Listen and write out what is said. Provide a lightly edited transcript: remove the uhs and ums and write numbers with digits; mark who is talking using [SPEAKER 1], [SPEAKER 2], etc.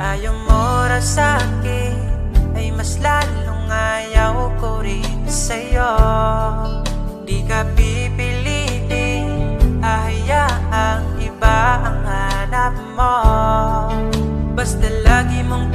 [SPEAKER 1] Ayaw mo ra sa'kin, ay mas lalong ayaw ko rin sa'yo. Di ka pipilitin, hahayaang iba ang hanap mo. Basta lagi mong